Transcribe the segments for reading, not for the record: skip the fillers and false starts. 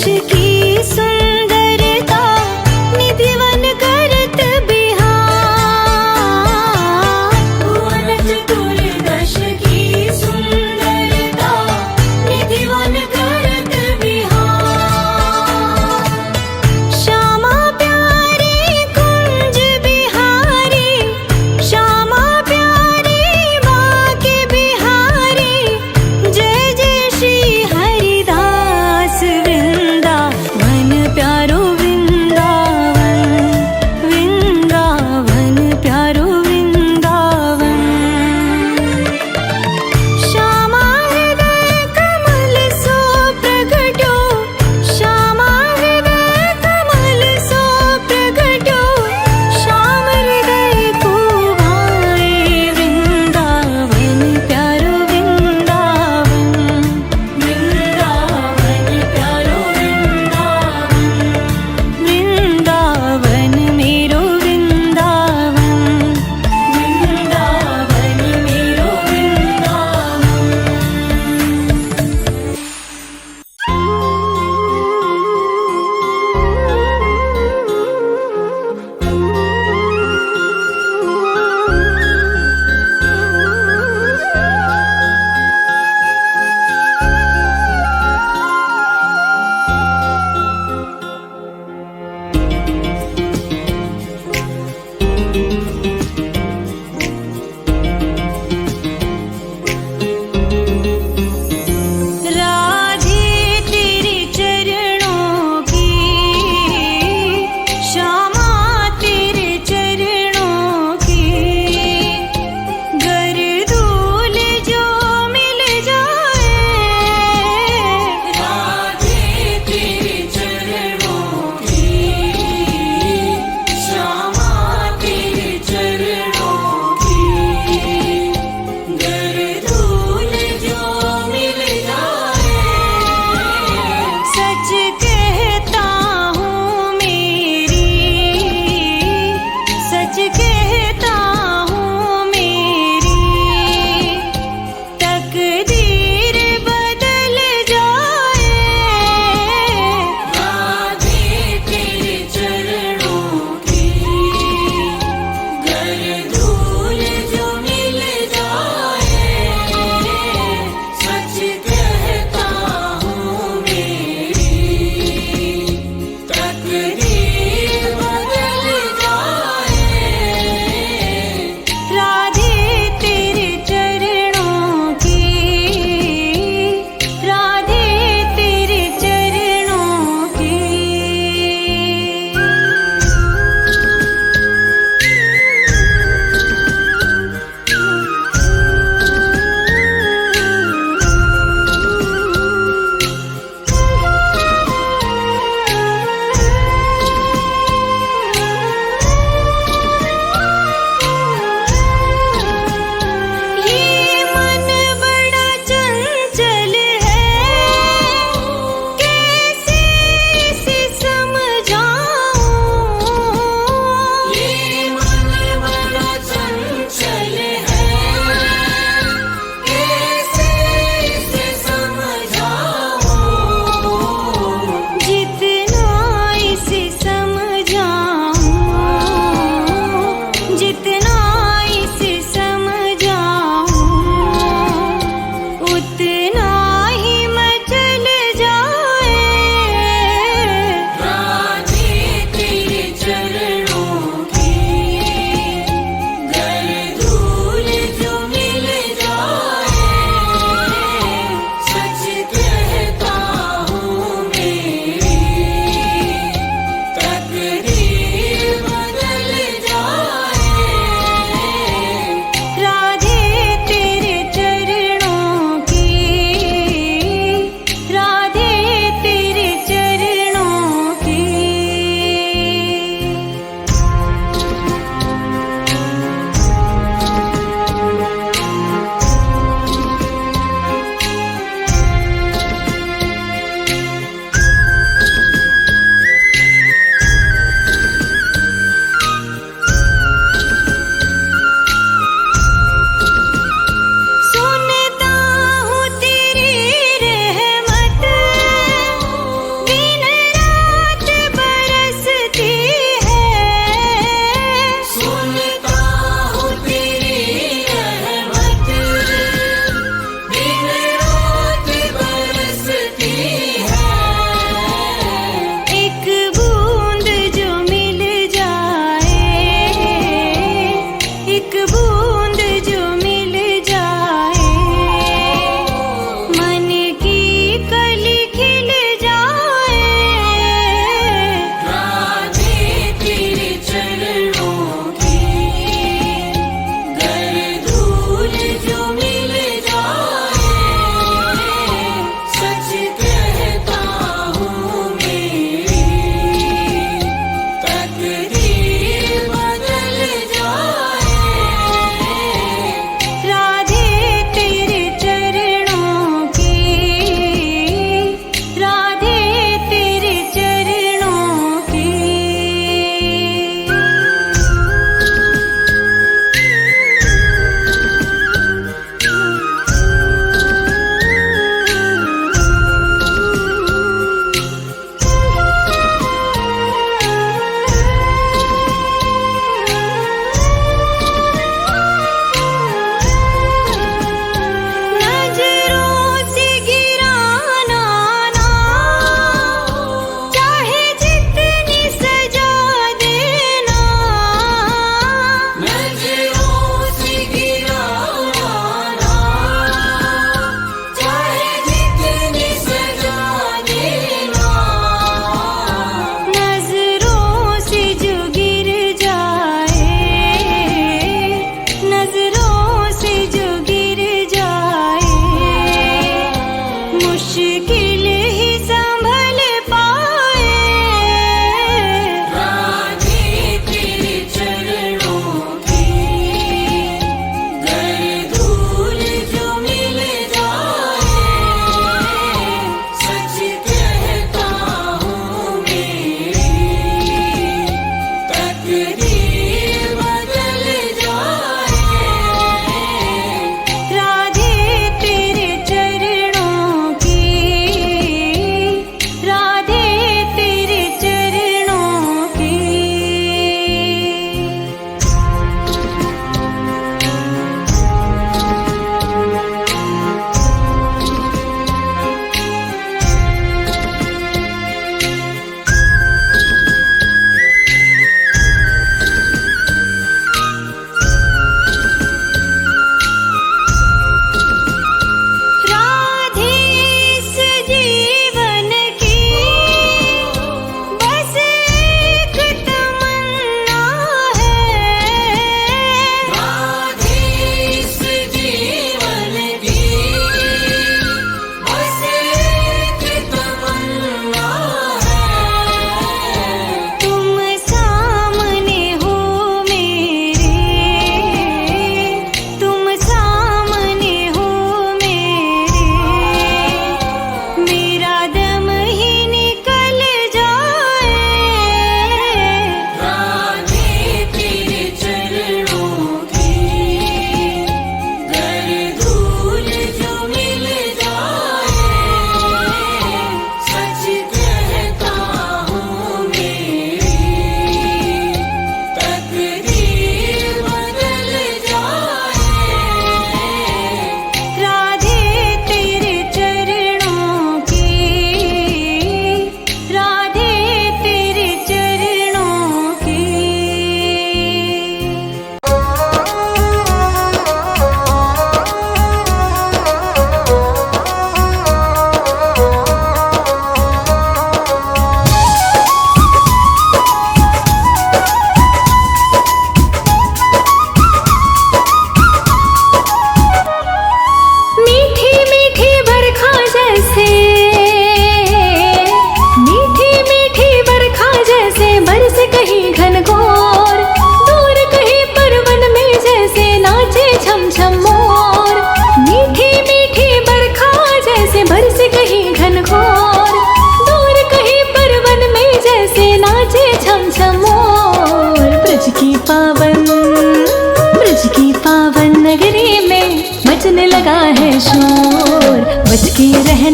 की सुंदरता निधिवन करत बिहार। भुवन चतुर्दश की सुंदरता निधिवन करत बिहार। श्यामा प्यारी कुंज बिहारी, श्यामा प्यारी बाके बिहारी। जय जय श्री हरिदास वृंदा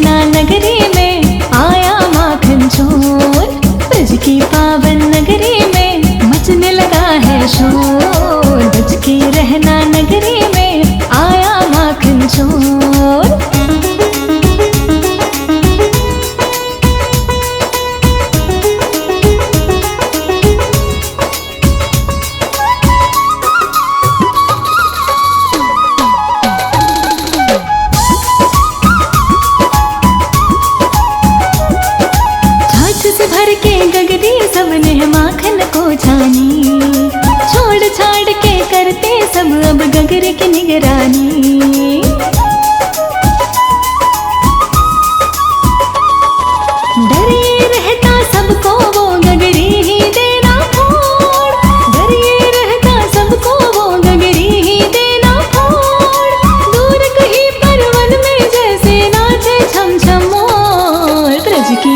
रहना नगरी में आया माखन चोर। ब्रज की पावन नगरी में मचने लगा है शोर। ब्रज की रहना नगरी में आया माखन चोर। भर के गगरी सबने माखन को छानी। छोड़ छाड़ के करते सब अब गगरे की निगरानी। डरे रहता सबको वो गगरी ही देना फोड़। डरे रहता सबको वो गगरी ही देना फोड़। दूर कहीं परवन में जैसे नाचे छम छम मोर। ब्रज की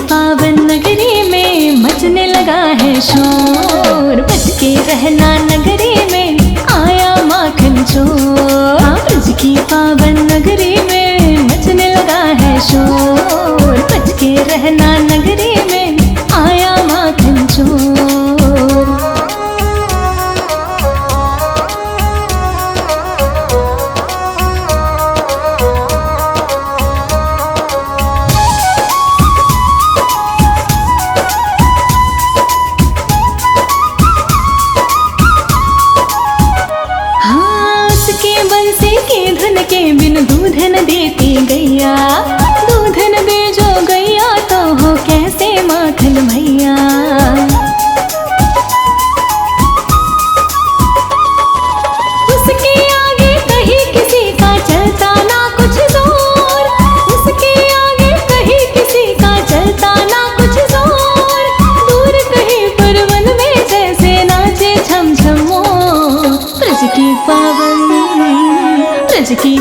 पावन नगरी में मचने लगा है शोर। बच के रहना नगरी में आया माखन चोर। ब्रज की पावन नगरी में मचने लगा है शोर। बच के रहना नगरी में आया माखन चोर। के बिन दूध न देती गैया। दूध न दे जो गैया तो हो कैसे माखन भैया। उसके आगे कहीं किसी का चलता ना कुछ जोर। उसके आगे कहीं किसी का चलता ना कुछ जोर। दूर कहीं परवन में जैसे नाचे छम छम मोर। ब्रज की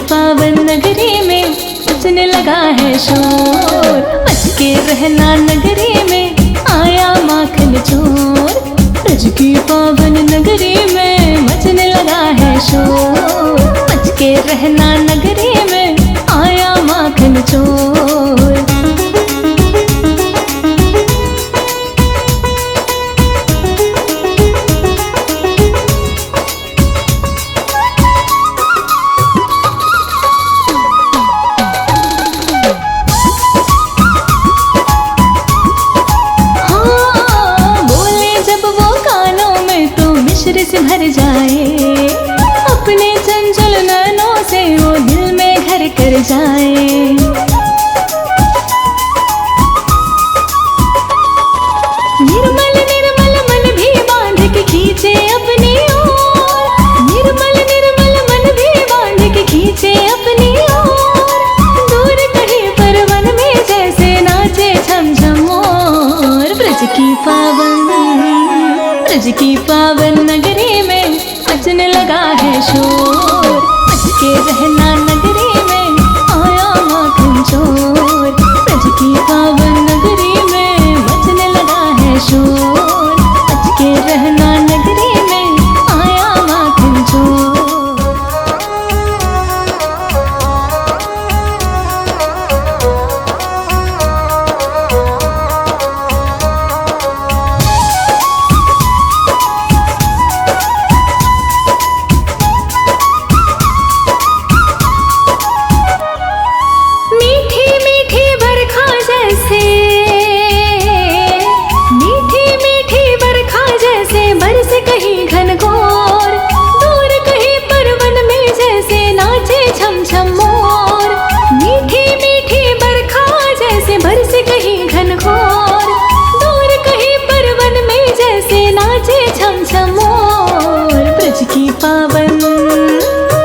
पावन नगरी में मचने लगा है शोर। बच के रहना नगरी में आया माखन चोर। ब्रज की पावन नगरी में मचने लगा है शोर। बच के रहना नगरी में आया माखन चोर। से भर जाए अपने चंचल नैनों से वो दिल में घर कर जाए। निर्मल निर्मल मन भी बांध के खींचे अपनी ओर। निर्मल निर्मल मन भी बांध के खींचे अपनी ओर। दूर कहीं परवन में जैसे नाचे छम छम मोर। ब्रज की पावन नगरी में मचने लगा है शोर। बच के रहना नगरी में आया माखन चोर। ब्रज की पावन नगरी में मचने लगा है शोर। बच के रहना नगरी में आया माखन चोर।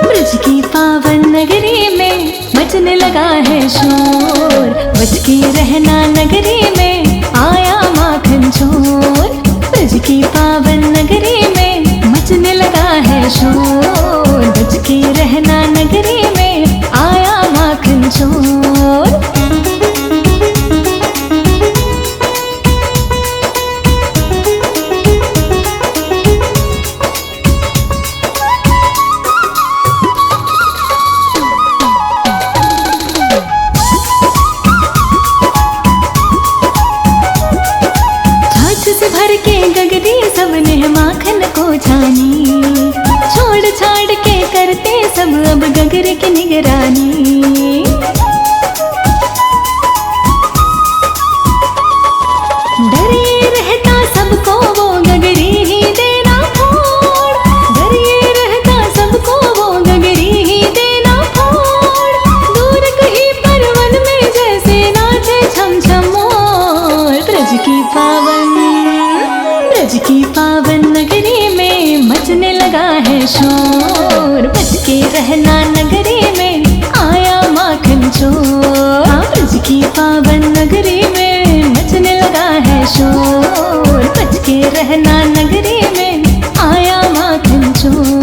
ब्रज की पावन नगरी में मचने लगा है शोर। बच के रहना नगरी में आया माखन चोर। ब्रज की पावन नगरी में मचने लगा है शोर। बच के रहना नगरी में आया माखन चोर। जानी, छोड़ छाड़ के करते सब अब गगरे की निगरानी। डरे रहता सबको वो गगरी ही देना फोड़, डरे रहता सबको वो गगरी ही देना फोड़। दूर कहीं परवन में जैसे नाचे छम छम मोर। ब्रज की पावन नगरी में मचने लगा है शोर। बच के रहना नगरी में आया माखन चोर। हाँ, ब्रज की पावन नगरी में मचने लगा है शोर। बच के रहना नगरी में आया माखन चोर।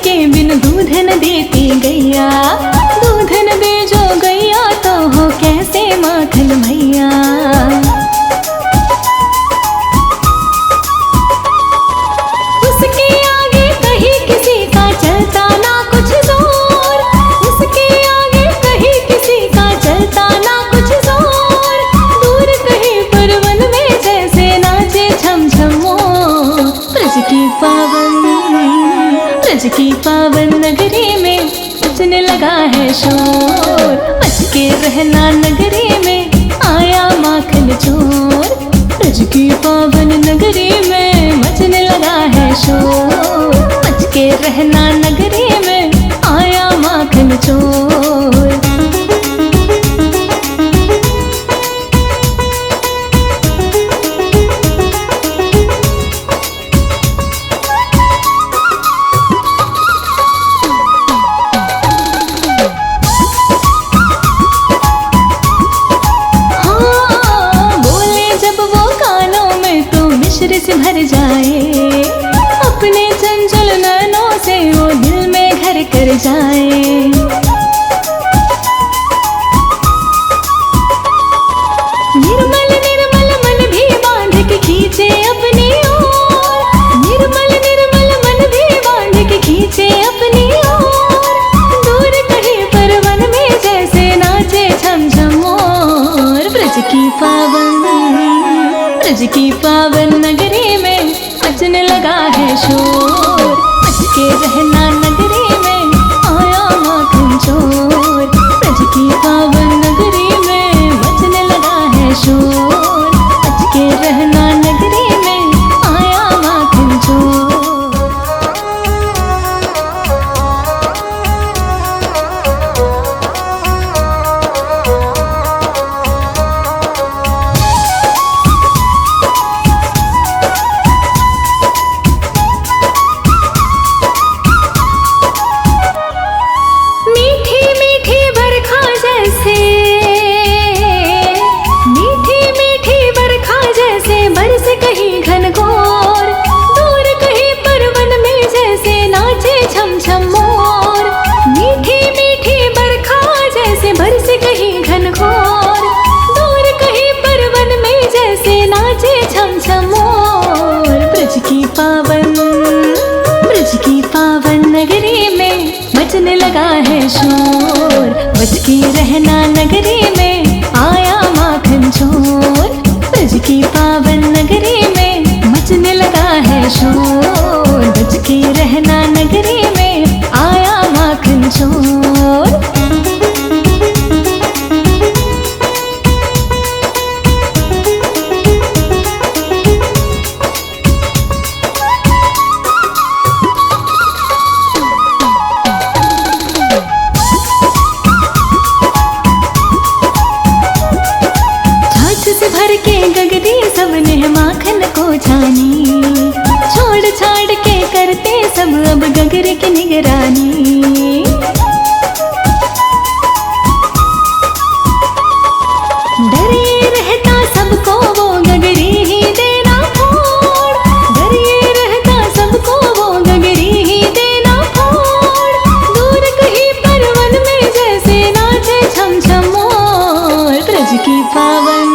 के बिन दूध न देती गैया, दूध न दे जो गैया तो हो कैसे माखन मैया। उसके आगे कहीं किसी का चलता ना कुछ जोर, उसके आगे कहीं किसी का चलता ना कुछ जोर। दूर कहीं परवन में जैसे नाचे छम छम मोर। ब्रज की पावन नगरी में मचने लगा है शोर। बच के रहना नगरी में आया माखन चोर। ब्रज की पावन नगरी में मचने लगा है शोर। बच के रहना नगरी में आया माखन चोर। से भर जाए अपने चंचल नैनों से वो दिल में घर कर जाए। निर्मल निर्मल मन भी बांध के खींचे अपनी ओर। निर्मल निर्मल मन भी बांध के खींचे अपनी ओर। दूर कहीं परवन में जैसे नाचे छम छम मोर। ब्रज की पावन नगरी में मचने लगा है शोर। बच के रहना नगरी में आया माखन चोर। ब्रज की पावन नगरी में मचने लगा है शोर। बच के रहना नगरी में आया माखन चोर। ब्रज की पावन नगरी में मचने लगा है शोर। बच के रहना नगरी में आया माखन चोर। ब्रज की पावन नगरी में मचने लगा है शोर। बच के रहना नगरी में आया माखन चोर। भर के गगरी सबने माखन को जानी, छोड़ छाड़ के करते सब अब गगरे की निगरानी। डरे रहता सबको वो गगरी ही देना फोड़। डरे रहता सबको वो गगरी ही देना फोड़। दूर कहीं परवन में जैसे नाचे छम छम मोर। ब्रज की पावन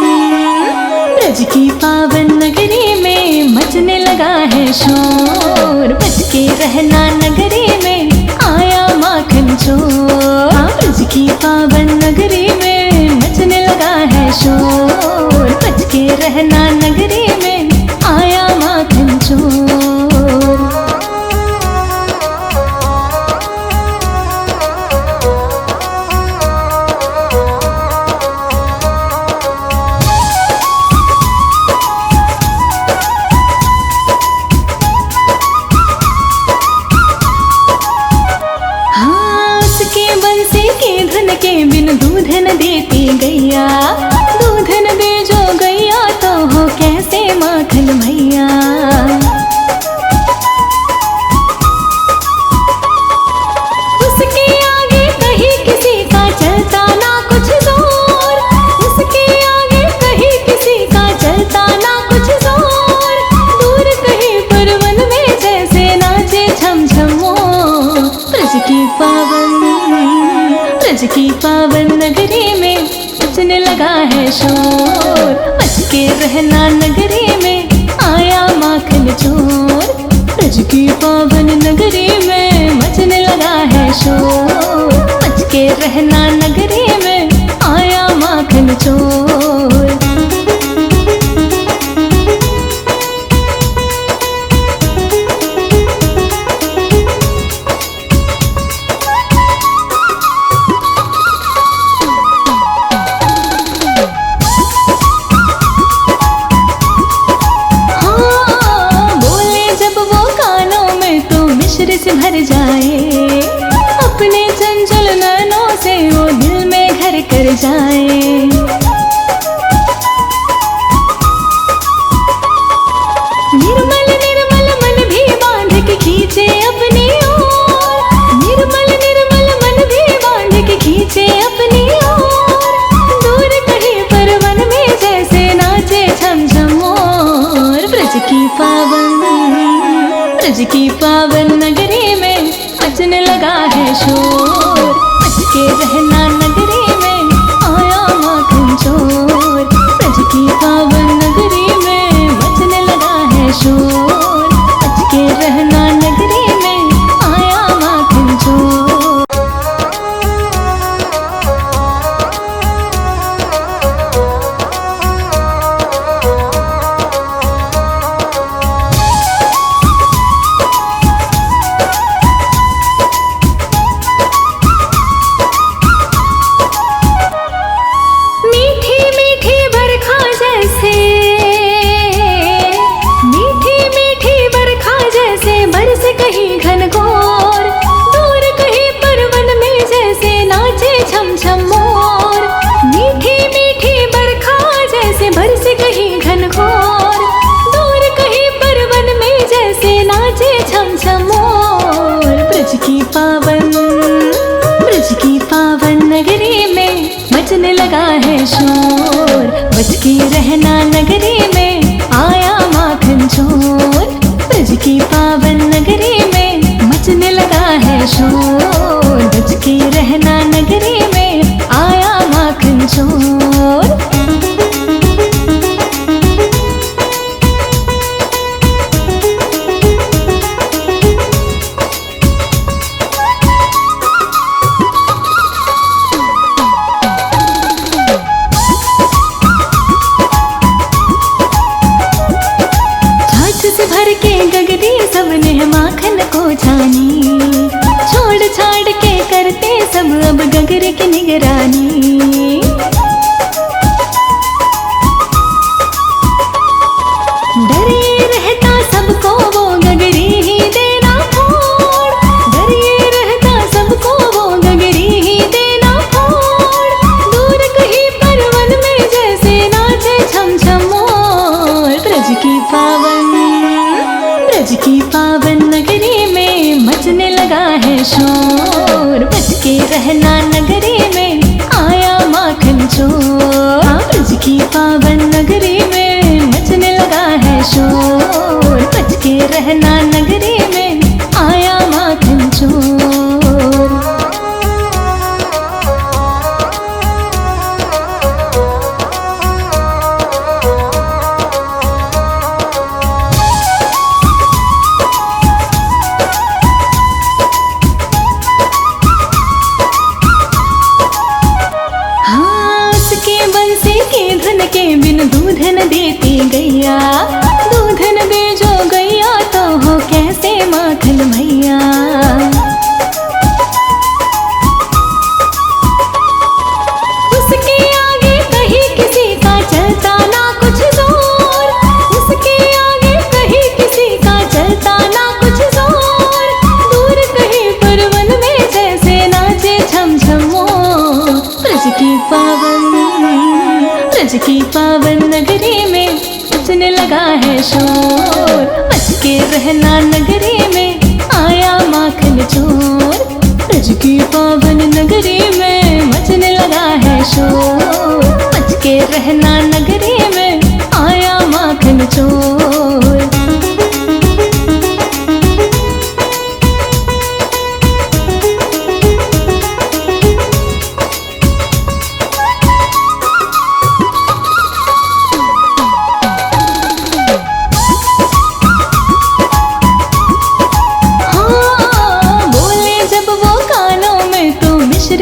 देती गैया, दूध न दे जो गैया तो हो कैसे माखन भैया। उसके आगे कहीं किसी का चलता ना कुछ जोर, उसके आगे कहीं किसी का चलता ना कुछ जोर, दूर कहीं पर वन में जैसे नाचे छम छम मोर। ब्रज की पावन नगरी में बजने लगा है शोर, बच के रहना नगरी में आया माखन चोर। ब्रज की पावन नगरी में बजने लगा है शोर, बच के रहना नगरी में आया माखन चोर। से भर जाए अपने चंचल नैनों से वो दिल में घर कर जाए। निर्मल निर्मल मन भी बांध के खींचे अपनी ओर, निर्मल निर्मल मन भी बांध के खींचे अपनी ओर, दूर कहीं पर वन में जैसे नाचे छम छम मोर। ब्रज की पावन नगरी में बजने लगा है शोर, बच के रहना नगरी में आया माखन चोर। ब्रज की पावन नगरी में बजने लगा है शोर, बच के रहना नगरी में आया माखन चोर। कहीं घनघोर, दूर कहीं पर वन में जैसे नाचे छम छम मोर। मीठी मीठी बरखा जैसे बरसे कहीं घनघोर, दूर कहीं पर वन में जैसे नाचे छम छम मोर। ब्रज की पावन नगरी में बजने लगा है शोर, बच के रहना नगरी में आया माखन चोर। ब्रज की पावन नगरी में मचने लगा है शोर, बच के रहना नगरी में आया माखन चोर। से भर के गगरी सबने माखन को छानी, छोड़ छाड़ के करते सब अब गगरे की निगरानी। डरे रहता सबको वो गगरी ही देना फोड़, डरे रहता सबको वो गगरी ही देना फोड़, दूर कहीं पर वन में जैसे नाचे छम छम मोर। ब्रज की पावन नगरी में मचने लगा है शोर, बच के रहना नगरी में आया माखन चोर। ब्रज की पावन नगरी में मचने लगा है शोर, बच के रहना नगरी में आया माखन चोर। ब्रज की पावन नगरी में मचने लगा है शोर। बच के रहना नगरी में आया माखन चोर। ब्रज की पावन नगरी में मचने लगा है शोर। बच के रहना नगरी में आया माखन चोर।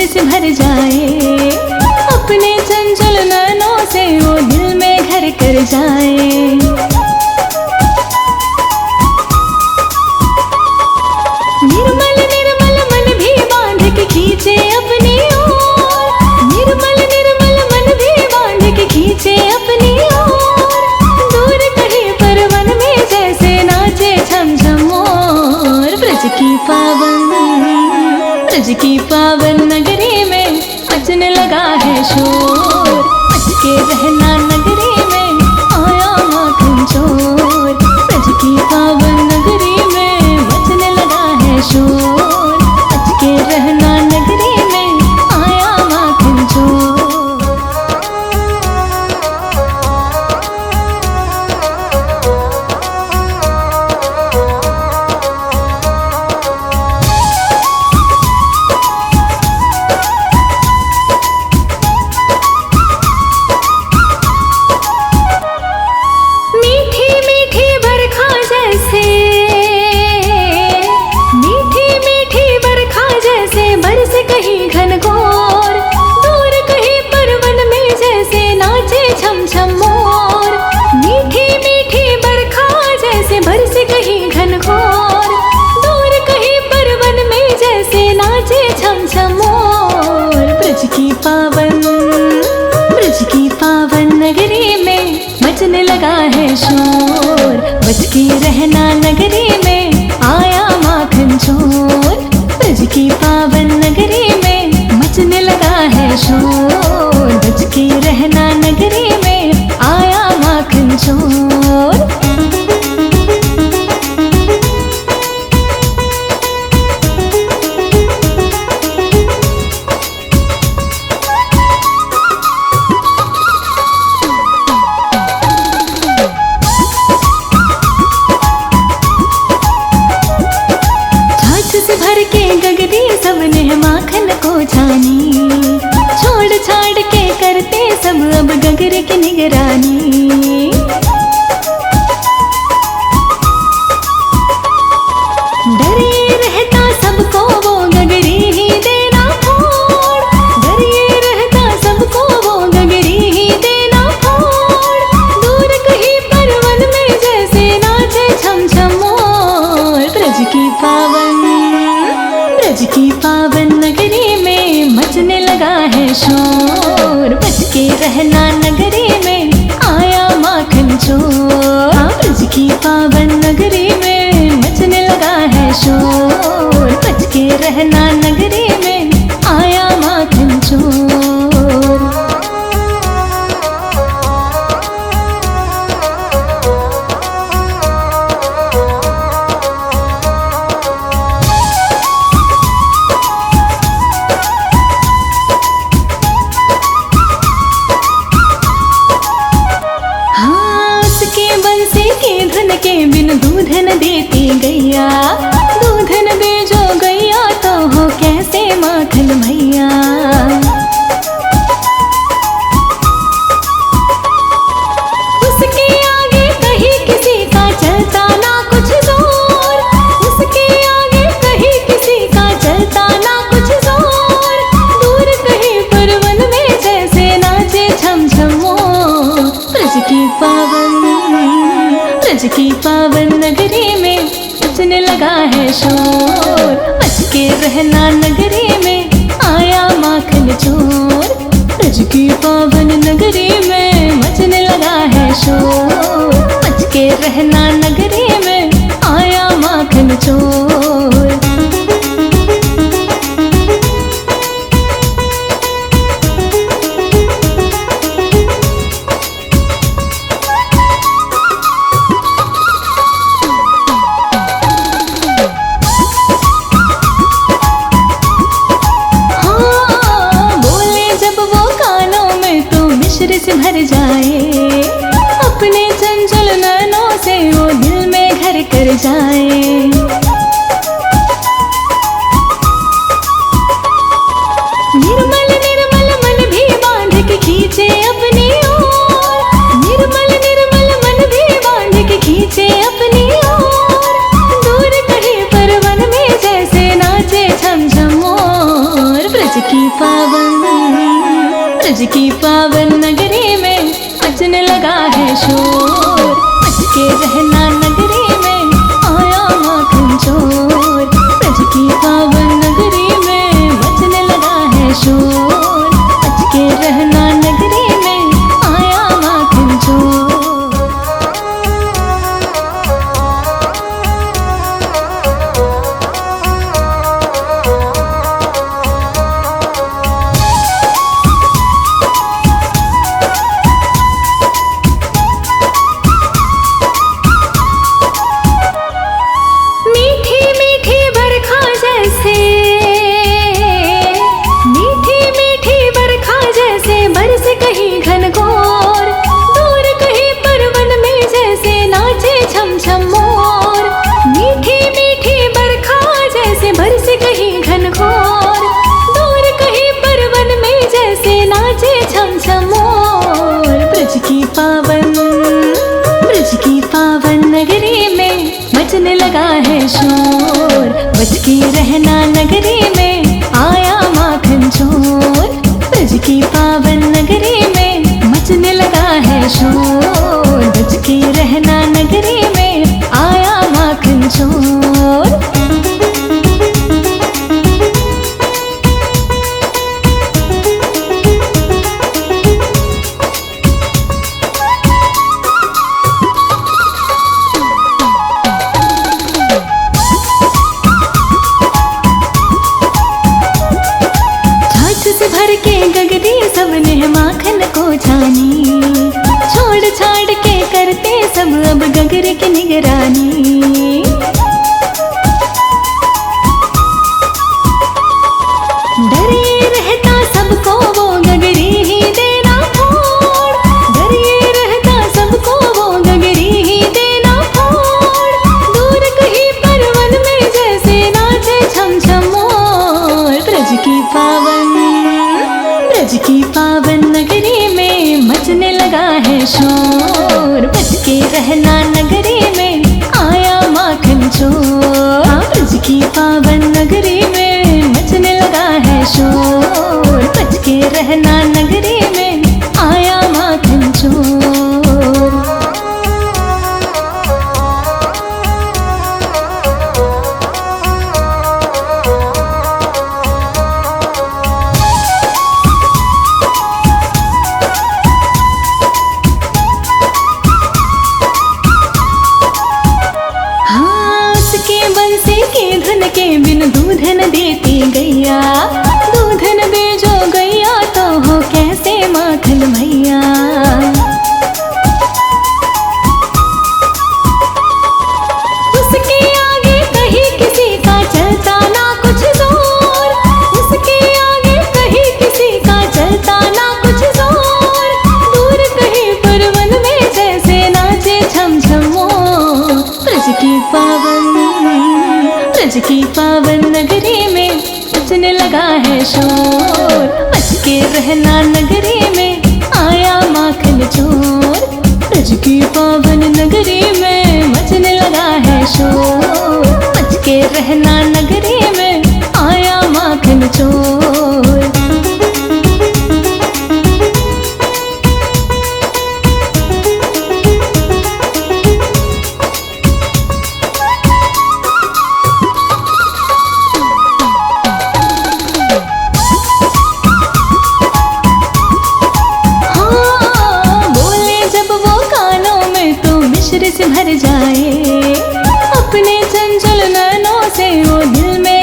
से भर जाए अपने चंचल नैनों से वो दिल में घर कर जाए। निर्मल निर्मल मन भी बांध के खींचे अपनी ओर। निर्मल निर्मल मन भी बांध के खींचे अपनी ओर। दूर कहीं पर वन में जैसे नाचे झम झम मोर। ब्रज की पावन नगरी में मचने लगा है शोर। बच के रहना नगरी में आया माखन चोर। ब्रज की पावन नगरी में मचने लगा है शोर। बच के रहना नगरी में आया माखन चोर। ब्रज की पावन नगरी में मचने लगा है शोर। बच के रहना नगरी में आया माखन चोर। ब्रज की पावन नगरी में मचने लगा है शोर। बच के रहना नगरी में आया माखन चोर। भर के गगरी सबने माखन को छानी। छोड़ छाड़ के करते सब अब गगर की निगरानी। डरे रहता सबको वो गगरी ही देना फोड़। डरे रहता सबको वो गगरी ही देना फोड़। दूर कहीं पर वन में जैसे नाचे छम छम मोर। ब्रज की पावन नगरी में मचने लगा है शोर। बच के रहना नगरी में आया माखन चोर। ब्रज की पावन नगरी में मचने लगा है शोर। बच के रहना नगरी में आया माखन चोर। के बिन दूध न देती गैया। दूध न दे जो गैया तो हो कैसे माखन भैया। उसके आगे कहीं किसी का चलता ना कुछ जोर। उसके आगे कहीं किसी का चलता ना कुछ जोर। दूर कहीं पर वन में जैसे नाचे छम छम मोर। ब्रज की पावन नगरी में मचने लगा है शोर। बच के रहना नगरी में आया माखन चोर। ब्रज की पावन नगरी में मचने लगा है शोर। बच के रहना नगरी में आया माखन चोर। भर जाए, अपने चंचल नैनों से वो दिल में घर कर जाए। निर्मल निर्मल मन भी बांध के खींचे अपनी ओर, निर्मल निर्मल मन भी बांध के खींचे अपनी ओर। दूर कहीं पर वन में जैसे नाचे छम छम मोर। ब्रज की पावन नगरी में मचने लगा है शोर। बच के रहना नगरी में आया माखन चोर। ब्रज की पावन नगरी में मचने लगा है शोर। बच के रहना नगरी में आया माखन चोर। ब्रज की पावन नगरी में मचने लगा है शोर। बच के रहना नगरी में आया माखन चोर। ब्रज की पावन नगरी में मचने लगा है शोर। बच के रहना नगरी में आया माखन चोर। भर के गगरी सबने माखन को छानी, छोड़ छाड़ के करते सब अब गगरे की निगरानी। डरे रहता सबको वो गगरी ही देना फोड़। डरे रहता सबको वो गगरी ही देना फोड़। दूर कहीं पर वन में जैसे नाचे छम छम मोर। ब्रज की पावन नगरी में मचने लगा है शोर। बच के रहना नगरी में आया माखन चोर। ब्रज की पावन नगरी में मचने लगा है शोर। बच के रहना नगरी में आया माखन चोर। के बिन दूध न देती गैया, दूध न दे जो गैया तो हो कैसे माखन भैया। उसके आगे कहीं किसी का चलता ना कुछ जोर। उसके आगे कहीं किसी का चलता ना कुछ जोर। दूर कहीं पर वन में जैसे नाचे छम छम मोर। ब्रज की पावन नगरी में मचने लगा है शोर। बच के रहना नगरी में आया माखन चोर। ब्रज की पावन नगरी में मचने लगा है शोर। बच के रहना नगरी में आया माखन चोर। से भर जाए, अपने चंचल नैनों से वो दिल में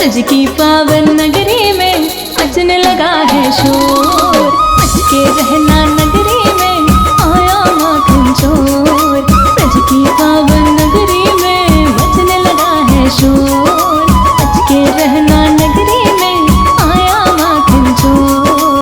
ब्रज की पावन